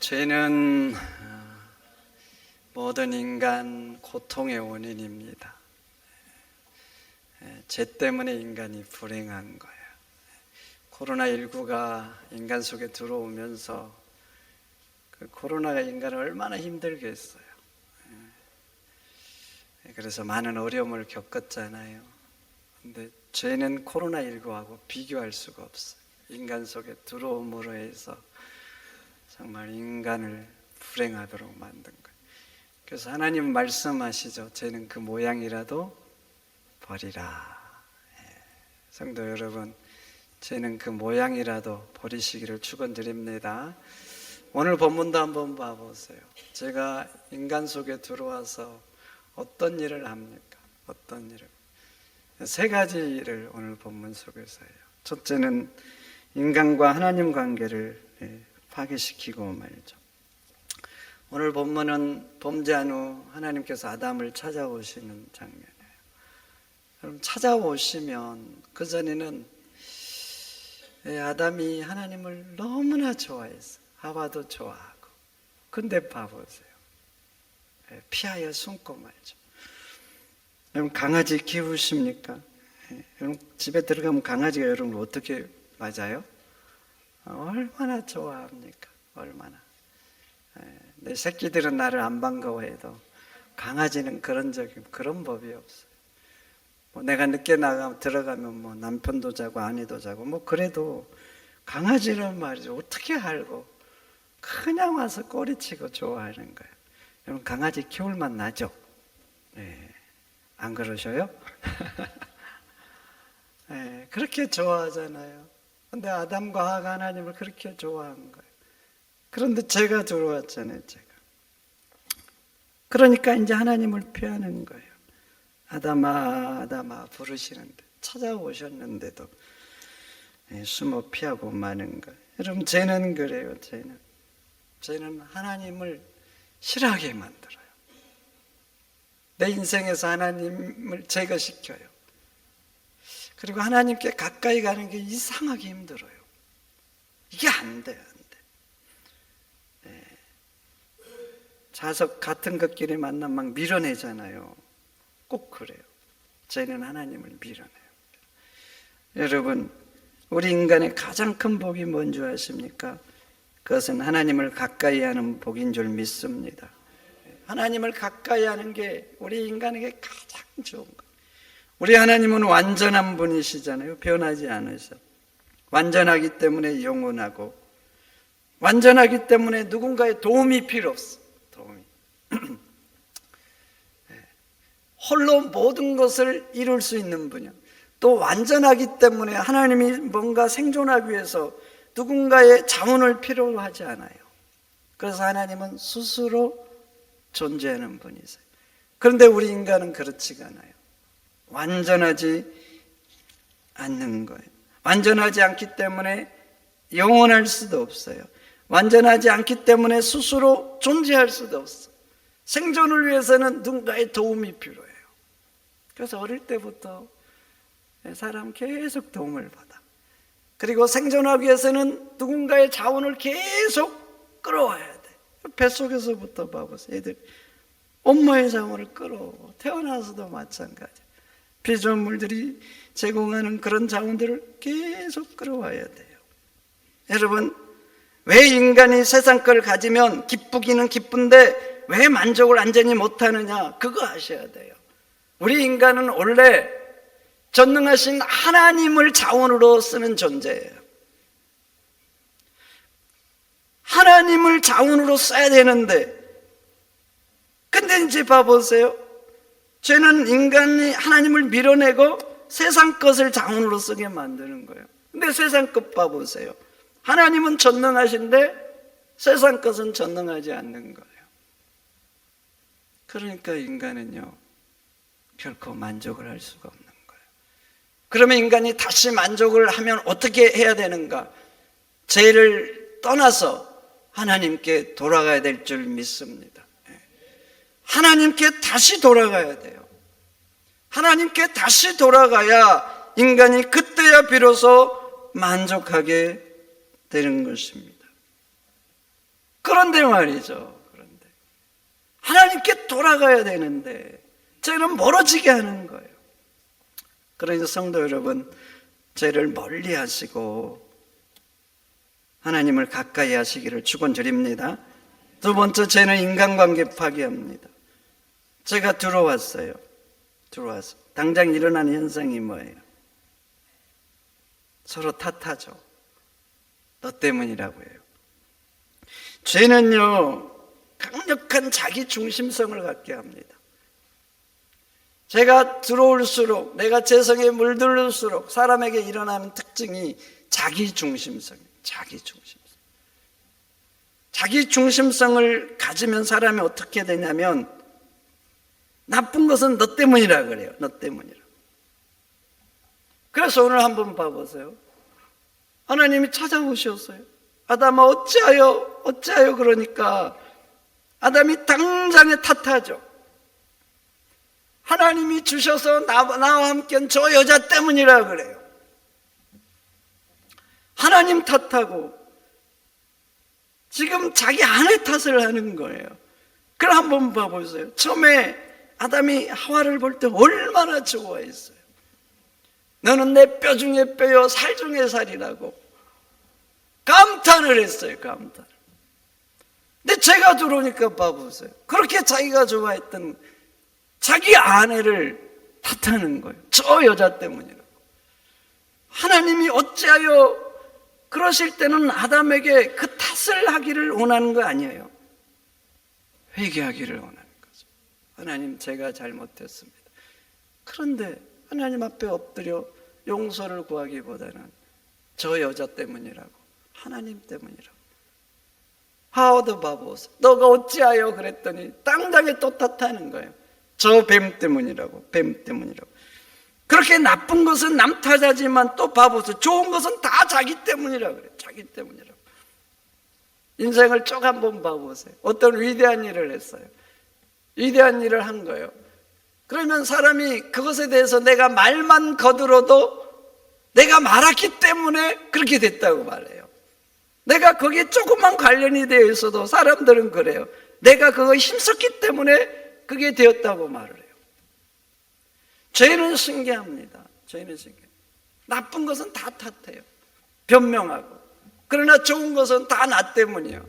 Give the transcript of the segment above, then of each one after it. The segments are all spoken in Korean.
죄는 모든 인간 고통의 원인입니다. 죄 때문에 인간이 불행한 거예요. 코로나19가 인간 속에 들어오면서 그 코로나가 인간을 얼마나 힘들게 했어요. 그래서 많은 어려움을 겪었잖아요. 근데 죄는 코로나19하고 비교할 수가 없어요. 인간 속에 들어옴으로 해서 정말 인간을 불행하도록 만든 거예요. 그래서 하나님 말씀하시죠. 죄는 그 모양이라도 버리라. 성도 여러분, 죄는 그 모양이라도 버리시기를 축원드립니다. 오늘 본문도 한번 봐보세요. 제가 인간 속에 들어와서 어떤 일을 합니까? 어떤 일을? 세 가지 일을 오늘 본문 속에서 해요. 첫째는 인간과 하나님 관계를 파괴시키고 말이죠. 오늘 본문은 범죄한 후 하나님께서 아담을 찾아오시는 장면이에요. 여러분, 찾아오시면 그전에는 아담이 하나님을 너무나 좋아했어요. 하와도 좋아하고. 근데 봐보세요. 피하여 숨고 말죠. 여러분, 강아지 키우십니까? 여러분, 집에 들어가면 강아지가 여러분 어떻게 맞아요? 얼마나 좋아합니까? 얼마나. 내 새끼들은 나를 안 반가워해도 강아지는 그런 법이 없어요. 내가 늦게 들어가면 남편도 자고 아내도 자고 그래도 강아지는 말이죠. 어떻게 알고 그냥 와서 꼬리치고 좋아하는 거예요. 여러분, 강아지 키울만 나죠? 네. 안 그러셔요? 네, 그렇게 좋아하잖아요. 근데 아담과 하와가 하나님을 그렇게 좋아한 거예요. 그런데 죄가 들어왔잖아요, 죄가. 그러니까 이제 하나님을 피하는 거예요. 아담아, 아담아 부르시는데, 찾아오셨는데도 숨어 피하고 마는 거예요. 여러분, 죄는 그래요, 죄는 하나님을 싫어하게 만들어요. 내 인생에서 하나님을 제거시켜요. 그리고 하나님께 가까이 가는 게 이상하게 힘들어요. 이게 안 돼요, 안 돼. 자석 같은 것끼리 만나면 막 밀어내잖아요. 꼭 그래요. 죄는 하나님을 밀어내요. 여러분, 우리 인간의 가장 큰 복이 뭔지 아십니까? 그것은 하나님을 가까이 하는 복인 줄 믿습니다. 하나님을 가까이 하는 게 우리 인간에게 가장 좋은 거예요. 우리 하나님은 완전한 분이시잖아요. 변하지 않으셔. 완전하기 때문에 영원하고, 완전하기 때문에 누군가의 도움이 필요 없어. 도움이. 홀로 모든 것을 이룰 수 있는 분이야. 또 완전하기 때문에 하나님이 뭔가 생존하기 위해서 누군가의 자원을 필요로 하지 않아요. 그래서 하나님은 스스로 존재하는 분이세요. 그런데 우리 인간은 그렇지가 않아요. 완전하지 않는 거예요. 완전하지 않기 때문에 영원할 수도 없어요. 완전하지 않기 때문에 스스로 존재할 수도 없어요. 생존을 위해서는 누군가의 도움이 필요해요. 그래서 어릴 때부터 사람 계속 도움을 받아. 그리고 생존하기 위해서는 누군가의 자원을 계속 끌어와야 돼. 뱃속에서부터 봐보세요. 애들 엄마의 자원을 끌어오고, 태어나서도 마찬가지. 피조물들이 제공하는 그런 자원들을 계속 끌어와야 돼요. 여러분, 왜 인간이 세상 걸 가지면 기쁘기는 기쁜데 왜 만족을 완전히 못하느냐? 그거 아셔야 돼요. 우리 인간은 원래 전능하신 하나님을 자원으로 쓰는 존재예요. 하나님을 자원으로 써야 되는데, 근데 이제 봐보세요. 죄는 인간이 하나님을 밀어내고 세상 것을 자원으로 쓰게 만드는 거예요. 근데 세상 것 봐보세요. 하나님은 전능하신데 세상 것은 전능하지 않는 거예요. 그러니까 인간은요, 결코 만족을 할 수가 없는 거예요. 그러면 인간이 다시 만족을 하면 어떻게 해야 되는가? 죄를 떠나서 하나님께 돌아가야 될 줄 믿습니다. 하나님께 다시 돌아가야 돼요. 하나님께 다시 돌아가야 인간이 그때야 비로소 만족하게 되는 것입니다. 그런데 말이죠. 그런데 하나님께 돌아가야 되는데 죄는 멀어지게 하는 거예요. 그러니까 성도 여러분, 죄를 멀리 하시고 하나님을 가까이 하시기를 축원드립니다. 두 번째, 죄는 인간관계 파괴합니다. 죄가 들어왔어요. 들어와서 당장 일어나는 현상이 뭐예요? 서로 탓하죠. 너 때문이라고 해요. 죄는요, 강력한 자기 중심성을 갖게 합니다. 죄가 들어올수록, 내가 죄성에 물들을수록 사람에게 일어나는 특징이 자기 중심성이에요. 자기 중심성. 자기 중심성을 가지면 사람이 어떻게 되냐면, 나쁜 것은 너 때문이라 그래요. 너 때문이라. 그래서 오늘 한번 봐보세요. 하나님이 찾아오셨어요. 아담아 어찌하여 그러니까 아담이 당장에 탓하죠. 하나님이 주셔서 나와 함께한 저 여자 때문이라 그래요. 하나님 탓하고 지금 자기 아내 탓을 하는 거예요. 그럼 한번 봐보세요. 처음에 아담이 하와를 볼 때 얼마나 좋아했어요. 너는 내 뼈 중에 뼈요 살 중에 살이라고 감탄을 했어요. 감탄을. 근데 죄가 들어오니까 봐보세요. 그렇게 자기가 좋아했던 자기 아내를 탓하는 거예요. 저 여자 때문이라고. 하나님이 어찌하여 그러실 때는 아담에게 그 탓을 하기를 원하는 거 아니에요. 회개하기를 원하는 거죠. 하나님, 제가 잘못했습니다. 그런데 하나님 앞에 엎드려 용서를 구하기보다는 저 여자 때문이라고, 하나님 때문이라고. 하와도 봐보세요. 너가 어찌하여 그랬더니 당장에 또 탓하는 거예요. 저 뱀 때문이라고, 뱀 때문이라고. 그렇게 나쁜 것은 남 탓하지만 또 봐보세요. 좋은 것은 다 자기 때문이라고 그래요. 자기 때문이라고. 인생을 쭉 한번 봐보세요. 어떤 위대한 일을 했어요. 위대한 일을 한 거예요. 그러면 사람이 그것에 대해서 내가 말만 거들어도 내가 말했기 때문에 그렇게 됐다고 말해요. 내가 거기에 조금만 관련이 되어 있어도 사람들은 그래요. 내가 그거 힘썼기 때문에 그게 되었다고 말을 해요. 죄는 신기합니다. 죄는 신기해요. 나쁜 것은 다 탓해요. 변명하고. 그러나 좋은 것은 다 나 때문이에요.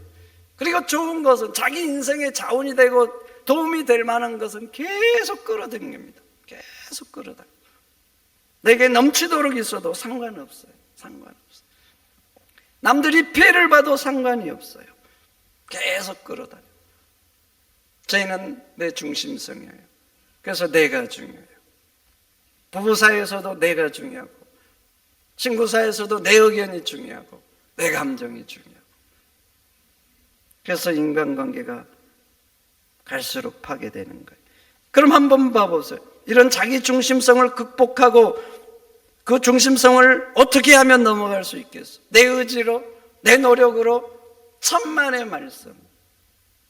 그리고 좋은 것은 자기 인생의 자원이 되고 도움이 될 만한 것은 계속 끌어당깁니다. 계속 끌어당겨. 내게 넘치도록 있어도 상관없어요. 상관없어요. 남들이 피해를 봐도 상관이 없어요. 계속 끌어다녀요. 죄는 내 중심성이에요. 그래서 내가 중요해요. 부부 사이에서도 내가 중요하고, 친구 사이에서도 내 의견이 중요하고, 내 감정이 중요하고. 그래서 인간관계가 갈수록 파괴되는 거예요. 그럼 한번 봐보세요. 이런 자기 중심성을 극복하고 그 중심성을 어떻게 하면 넘어갈 수 있겠어? 내 의지로, 내 노력으로? 천만의 말씀.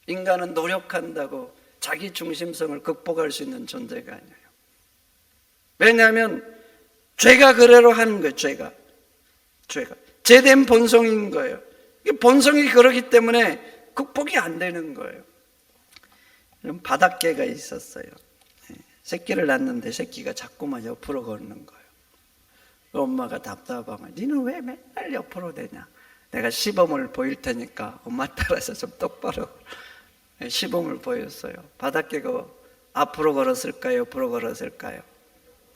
인간은 노력한다고 자기 중심성을 극복할 수 있는 존재가 아니에요. 왜냐하면 죄가 그대로 하는 거예요. 죄가 죄된 본성인 거예요. 본성이 그러기 때문에 극복이 안 되는 거예요. 바닷개가 있었어요. 새끼를 낳는데 새끼가 자꾸만 옆으로 걷는 거예요. 엄마가 답답하면 니는 왜 맨날 옆으로 되냐? 내가 시범을 보일 테니까 엄마 따라서 좀 똑바로. 시범을 보였어요. 바닷개가 앞으로 걸었을까요? 옆으로 걸었을까요?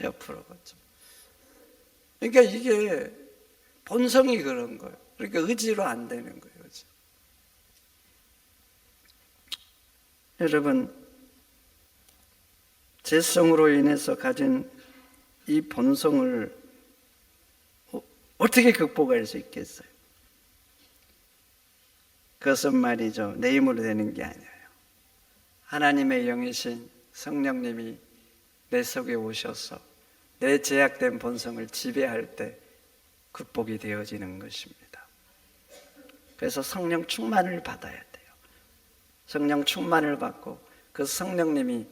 옆으로 걷죠. 그러니까 이게 본성이 그런 거예요. 그러니까 의지로 안 되는 거예요. 의지. 여러분, 죄성으로 인해서 가진 이 본성을 어떻게 극복할 수 있겠어요? 그것은 말이죠, 내 힘으로 되는 게 아니에요. 하나님의 영이신 성령님이 내 속에 오셔서 내 제약된 본성을 지배할 때 극복이 되어지는 것입니다. 그래서 성령 충만을 받아야 돼요. 성령 충만을 받고 그 성령님이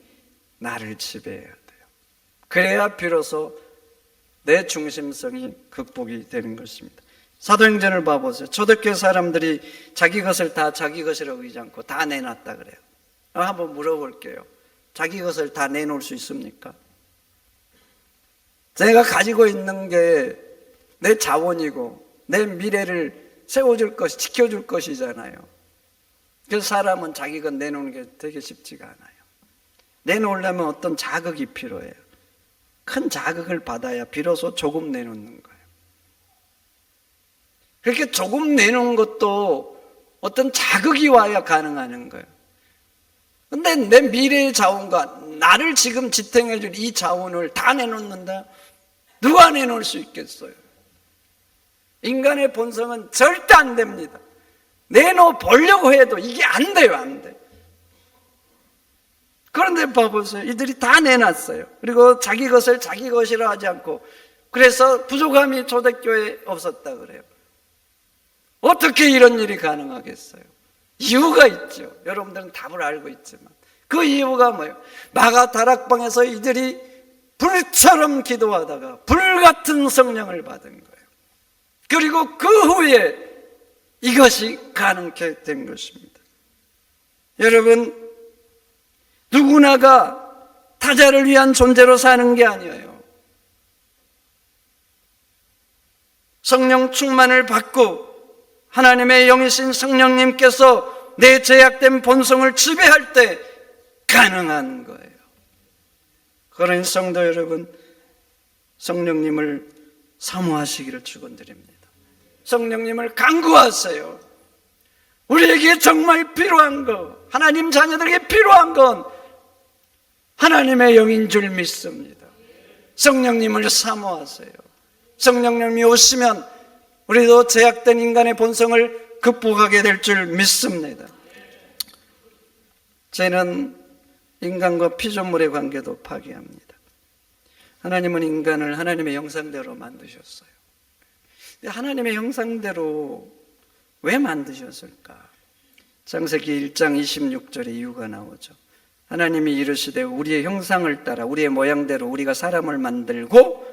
나를 지배해야 돼요. 그래야 비로소 내 중심성이 극복이 되는 것입니다. 사도행전을 봐보세요. 초대교회 사람들이 자기 것을 다 자기 것이라고 하지 않고 다 내놨다 그래요. 한번 물어볼게요. 자기 것을 다 내놓을 수 있습니까? 내가 가지고 있는 게 내 자원이고 내 미래를 세워줄 것, 지켜줄 것이잖아요. 그래서 사람은 자기 것 내놓는 게 되게 쉽지가 않아요. 내놓으려면 어떤 자극이 필요해요. 큰 자극을 받아야 비로소 조금 내놓는 거예요. 그렇게 조금 내놓은 것도 어떤 자극이 와야 가능한 거예요. 근데 내 미래의 자원과 나를 지금 지탱해 줄 이 자원을 다 내놓는다? 누가 내놓을 수 있겠어요? 인간의 본성은 절대 안 됩니다. 내놓아 보려고 해도 이게 안 돼요, 안 돼. 그런데 봐보세요. 이들이 다 내놨어요. 그리고 자기 것을 자기 것이라 하지 않고, 그래서 부족함이 초대교회에 없었다 그래요. 어떻게 이런 일이 가능하겠어요? 이유가 있죠. 여러분들은 답을 알고 있지만 그 이유가 뭐예요? 마가 다락방에서 이들이 불처럼 기도하다가 불같은 성령을 받은 거예요. 그리고 그 후에 이것이 가능케 된 것입니다. 여러분, 누구나가 타자를 위한 존재로 사는 게 아니에요. 성령 충만을 받고 하나님의 영이신 성령님께서 내 제약된 본성을 지배할 때 가능한 거예요. 그러니 성도 여러분, 성령님을 사모하시기를 축원드립니다. 성령님을 간구하세요. 우리에게 정말 필요한 것, 하나님 자녀들에게 필요한 건 하나님의 영인 줄 믿습니다. 성령님을 사모하세요. 성령님이 오시면 우리도 제약된 인간의 본성을 극복하게 될 줄 믿습니다. 죄는 인간과 피조물의 관계도 파괴합니다. 하나님은 인간을 하나님의 형상대로 만드셨어요. 하나님의 형상대로 왜 만드셨을까? 창세기 1장 26절에 이유가 나오죠. 하나님이 이르시되 우리의 형상을 따라 우리의 모양대로 우리가 사람을 만들고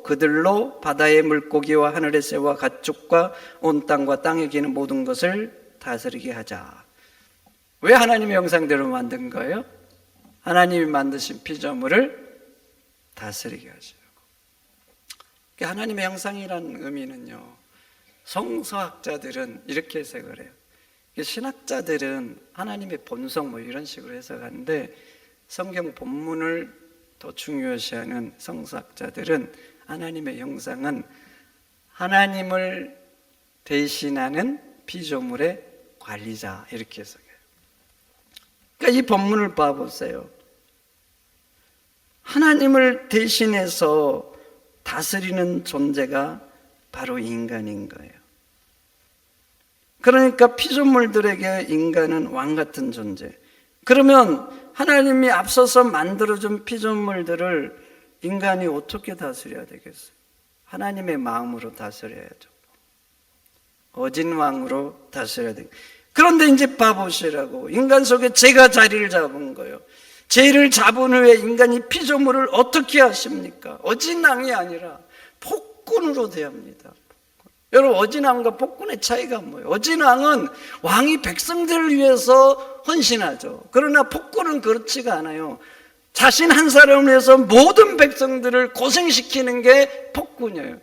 그들로 바다의 물고기와 하늘의 새와 가축과 온 땅과 땅에 기는 모든 것을 다스리게 하자. 왜 하나님의 형상대로 만든 거예요? 하나님이 만드신 피조물을 다스리게 하시라고. 하나님의 형상이라는 의미는요, 성서학자들은 이렇게 해석을 해요. 신학자들은 하나님의 본성 뭐 이런 식으로 해석하는데, 성경 본문을 더 중요시하는 성서학자들은 하나님의 형상은 하나님을 대신하는 피조물의 관리자, 이렇게 해석해요. 그러니까 이 본문을 봐보세요. 하나님을 대신해서 다스리는 존재가 바로 인간인 거예요. 그러니까 피조물들에게 인간은 왕 같은 존재. 그러면 하나님이 앞서서 만들어준 피조물들을 인간이 어떻게 다스려야 되겠어요? 하나님의 마음으로 다스려야죠. 어진 왕으로 다스려야 되겠어요. 그런데 이제 봐보시라고. 인간 속에 죄가 자리를 잡은 거예요. 죄를 잡은 후에 인간이 피조물을 어떻게 하십니까? 어진 왕이 아니라 폭군으로 대합니다. 여러분, 어진 왕과 폭군의 차이가 뭐예요? 어진 왕은 왕이 백성들을 위해서 헌신하죠. 그러나 폭군은 그렇지가 않아요. 자신 한 사람을 위해서 모든 백성들을 고생시키는 게 폭군이에요.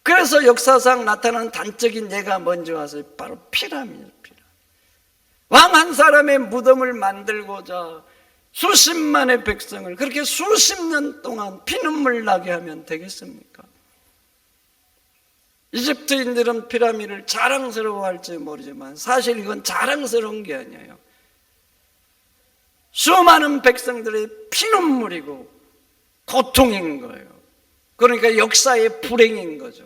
그래서 역사상 나타나는 단적인 예가 뭔지 아세요? 바로 피라미드. 왕 한 사람의 무덤을 만들고자 수십만의 백성을 그렇게 수십 년 동안 피눈물 나게 하면 되겠습니까? 이집트인들은 피라미드를 자랑스러워할지 모르지만 사실 이건 자랑스러운 게 아니에요. 수많은 백성들의 피눈물이고 고통인 거예요. 그러니까 역사의 불행인 거죠.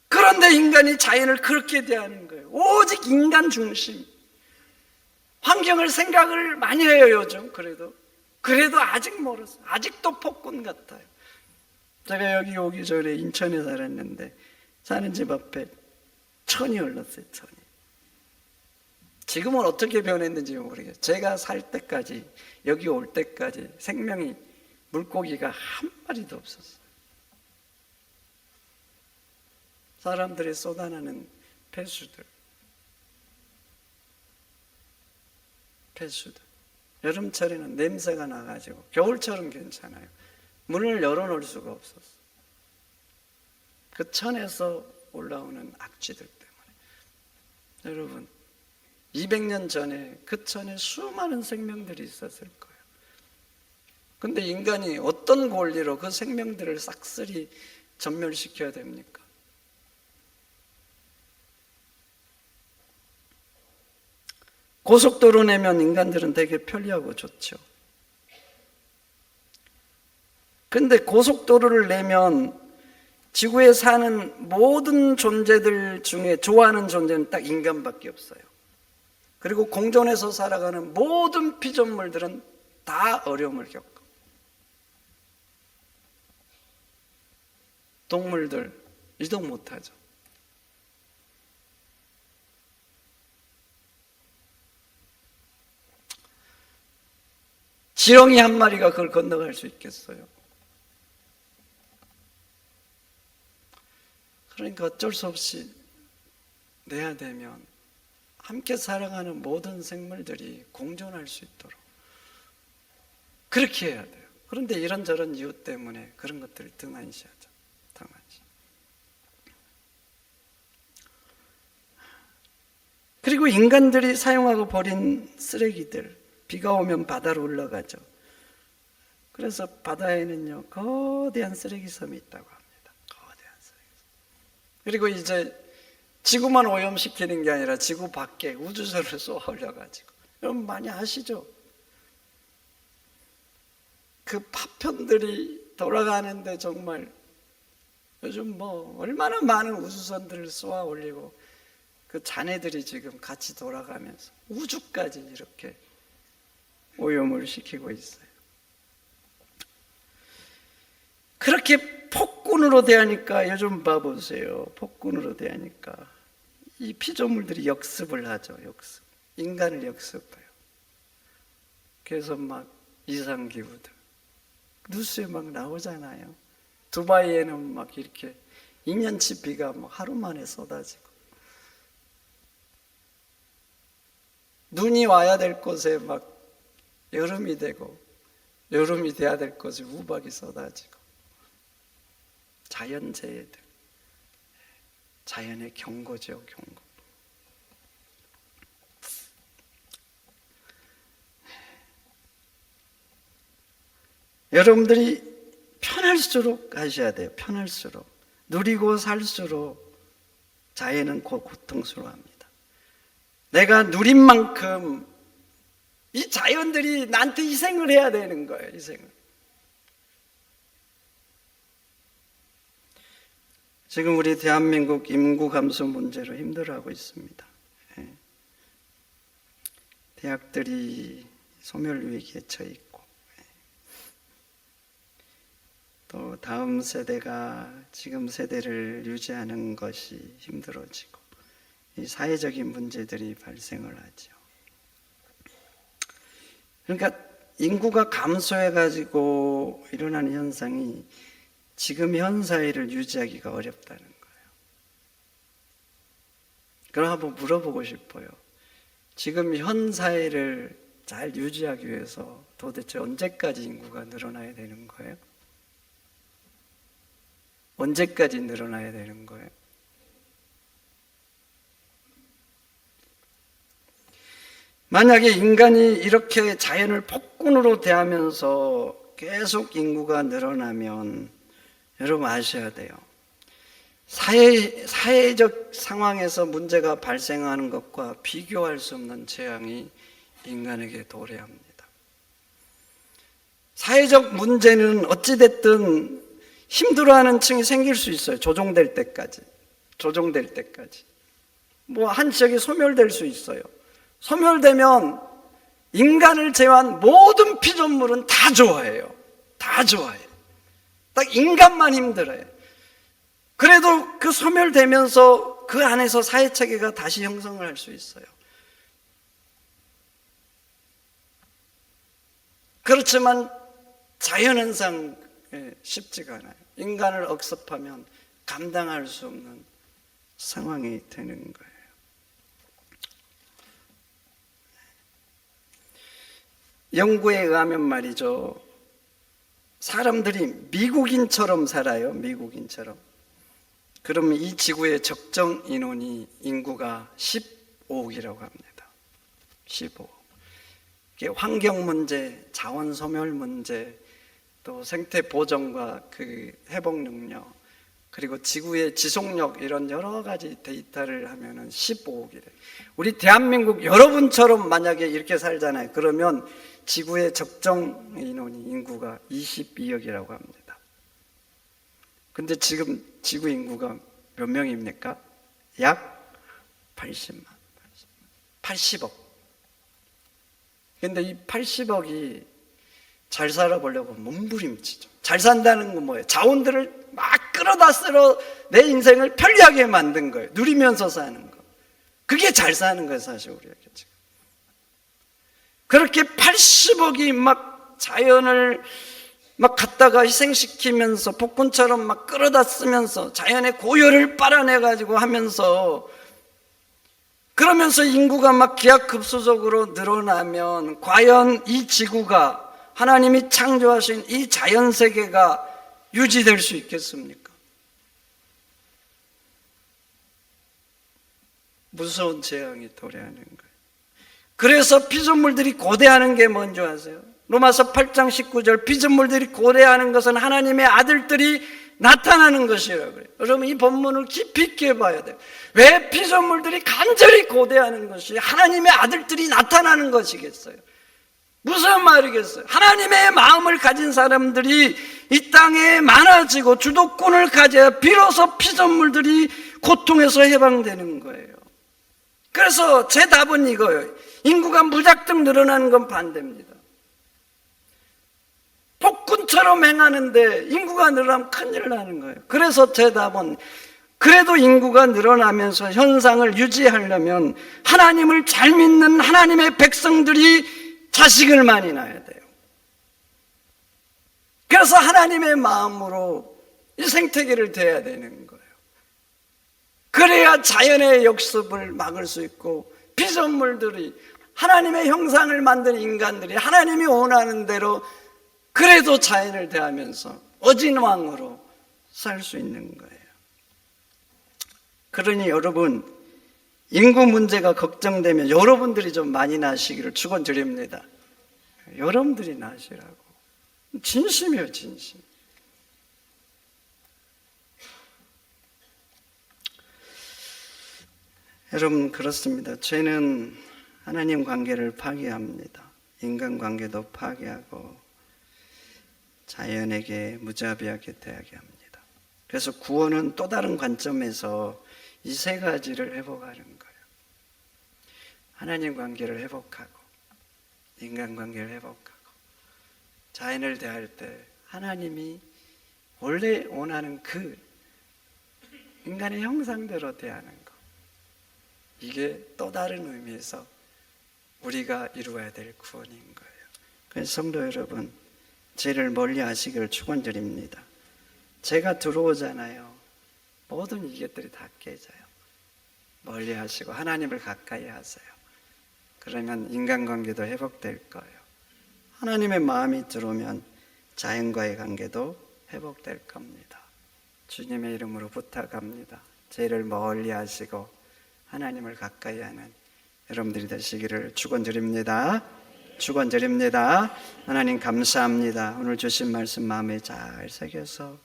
그런데 인간이 자연을 그렇게 대하는 거예요. 오직 인간 중심. 환경을 생각을 많이 해요, 요즘. 그래도 아직 멀었어요. 아직도 폭군 같아요. 제가 여기 오기 전에 인천에 살았는데 사는 집 앞에 천이 흘렀어요. 천이. 지금은 어떻게 변했는지 모르겠어요. 제가 살 때까지, 여기 올 때까지 생명이 물고기가 한 마리도 없었어요. 사람들이 쏟아내는 폐수들. 여름철에는 냄새가 나가지고, 겨울철은 괜찮아요. 문을 열어놓을 수가 없었어요. 그 천에서 올라오는 악취들 때문에. 여러분, 200년 전에 그 천에 수많은 생명들이 있었을 거예요. 근데 인간이 어떤 권리로 그 생명들을 싹쓸이 전멸시켜야 됩니까? 고속도로 내면 인간들은 되게 편리하고 좋죠. 근데 고속도로를 내면 지구에 사는 모든 존재들 중에 좋아하는 존재는 딱 인간밖에 없어요. 그리고 공존에서 살아가는 모든 피조물들은 다 어려움을 겪고, 동물들 이동 못하죠. 지렁이 한 마리가 그걸 건너갈 수 있겠어요? 그러니까 어쩔 수 없이 내야 되면 함께 살아가는 모든 생물들이 공존할 수 있도록 그렇게 해야 돼요. 그런데 이런저런 이유 때문에 그런 것들을 등한시하죠. 그리고 인간들이 사용하고 버린 쓰레기들, 비가 오면 바다로 올라가죠. 그래서 바다에는요, 거대한 쓰레기섬이 있다고 합니다. 거대한 쓰레기섬. 그리고 이제 지구만 오염시키는 게 아니라 지구 밖에 우주선을 쏘아 올려가지고, 여러분 많이 아시죠? 그 파편들이 돌아가는데 정말 요즘 뭐 얼마나 많은 우주선들을 쏘아 올리고 그 잔해들이 지금 같이 돌아가면서 우주까지 이렇게 오염을 시키고 있어요. 그렇게 폭군으로 대하니까, 요즘 봐보세요. 폭군으로 대하니까 이 피조물들이 역습을 하죠. 인간을 역습해요. 그래서 막 이상기후들 뉴스에 막 나오잖아요. 두바이에는 막 이렇게 2년치 비가 막 하루 만에 쏟아지고, 눈이 와야 될 곳에 막 여름이 되고, 여름이 돼야 될 곳에 우박이 쏟아지고, 자연재해들, 자연의 경고죠, 경고. 여러분들이 편할수록 하셔야 돼요. 편할수록. 누리고 살수록 자연은 곧 고통스러워합니다. 내가 누린 만큼 이 자연들이 나한테 희생을 해야 되는 거예요. 희생을. 지금 우리 대한민국 인구 감소 문제로 힘들어하고 있습니다. 대학들이 소멸 위기에 처해 있고, 또 다음 세대가 지금 세대를 유지하는 것이 힘들어지고, 이 사회적인 문제들이 발생을 하죠. 그러니까 인구가 감소해가지고 일어나는 현상이 지금 현 사회를 유지하기가 어렵다는 거예요. 그럼 한번 물어보고 싶어요. 지금 현 사회를 잘 유지하기 위해서 도대체 언제까지 인구가 늘어나야 되는 거예요? 언제까지 늘어나야 되는 거예요? 만약에 인간이 이렇게 자연을 폭군으로 대하면서 계속 인구가 늘어나면 여러분 아셔야 돼요. 사회적 상황에서 문제가 발생하는 것과 비교할 수 없는 재앙이 인간에게 도래합니다. 사회적 문제는 어찌됐든 힘들어하는 층이 생길 수 있어요. 조정될 때까지. 뭐 한 지역이 소멸될 수 있어요. 소멸되면 인간을 제외한 모든 피조물은 다 좋아해요. 다 좋아해요. 딱 인간만 힘들어요. 그래도 그 소멸되면서 그 안에서 사회체계가 다시 형성을 할 수 있어요. 그렇지만 자연현상 쉽지가 않아요. 인간을 억습하면 감당할 수 없는 상황이 되는 거예요. 연구에 의하면 말이죠, 사람들이 미국인처럼 살아요. 미국인처럼. 그러면 이 지구의 적정 인원이 인구가 15억이라고 합니다. 15억. 이게 환경 문제, 자원 소멸 문제, 또 생태 보존과 그 회복 능력, 그리고 지구의 지속력, 이런 여러 가지 데이터를 하면은 15억이래. 우리 대한민국 여러분처럼 만약에 이렇게 살잖아요. 그러면 지구의 적정 인원이 인구가 22억이라고 합니다. 근데 지금 지구 인구가 몇 명입니까? 약 80억. 근데 이 80억이 잘 살아보려고 몸부림치죠. 잘 산다는 건 뭐예요? 자원들을 막 끌어다 쓸어 내 인생을 편리하게 만든 거예요. 누리면서 사는 거. 그게 잘 사는 거예요, 사실 우리에게 지금. 그렇게 80억이 막 자연을 막 갖다가 희생시키면서 폭군처럼 막 끌어다 쓰면서 자연의 고열을 빨아내가지고 하면서, 그러면서 인구가 막 기하급수적으로 늘어나면 과연 이 지구가, 하나님이 창조하신 이 자연세계가 유지될 수 있겠습니까? 무서운 재앙이 도래하는 거예요. 그래서 피조물들이 고대하는 게 뭔지 아세요? 로마서 8장 19절, 피조물들이 고대하는 것은 하나님의 아들들이 나타나는 것이라고 그래요. 여러분, 이 본문을 깊이 있게 봐야 돼요. 왜 피조물들이 간절히 고대하는 것이 하나님의 아들들이 나타나는 것이겠어요? 무슨 말이겠어요? 하나님의 마음을 가진 사람들이 이 땅에 많아지고 주도권을 가져야 비로소 피조물들이 고통에서 해방되는 거예요. 그래서 제 답은 이거예요. 인구가 무작정 늘어나는 건 반대입니다. 폭군처럼 행하는데 인구가 늘어나면 큰일 나는 거예요. 그래서 제 답은, 그래도 인구가 늘어나면서 현상을 유지하려면 하나님을 잘 믿는 하나님의 백성들이 자식을 많이 낳아야 돼요. 그래서 하나님의 마음으로 이 생태계를 대해야 되는 거예요. 그래야 자연의 역습을 막을 수 있고, 피조물들이, 하나님의 형상을 만든 인간들이 하나님이 원하는 대로 그래도 자연을 대하면서 어진왕으로 살 수 있는 거예요. 그러니 여러분, 인구 문제가 걱정되면 여러분들이 좀 많이 나시기를 축원드립니다. 여러분들이 나시라고. 진심이에요, 진심. 여러분, 그렇습니다. 죄는 하나님 관계를 파괴합니다. 인간 관계도 파괴하고 자연에게 무자비하게 대하게 합니다. 그래서 구원은 또 다른 관점에서 이 세 가지를 회복하는 거예요. 하나님 관계를 회복하고, 인간 관계를 회복하고, 자연을 대할 때 하나님이 원래 원하는 그 인간의 형상대로 대하는 것, 이게 또 다른 의미에서 우리가 이루어야 될 구원인 거예요. 그래서 성도 여러분, 죄를 멀리 하시기를 축원드립니다. 죄가 들어오잖아요. 모든 이것들이 다 깨져요. 멀리 하시고 하나님을 가까이 하세요. 그러면 인간관계도 회복될 거예요. 하나님의 마음이 들어오면 자연과의 관계도 회복될 겁니다. 주님의 이름으로 부탁합니다. 죄를 멀리 하시고 하나님을 가까이 하는 여러분들이 되시기를 축원드립니다. 축원드립니다. 하나님 감사합니다. 오늘 주신 말씀 마음에 잘 새겨서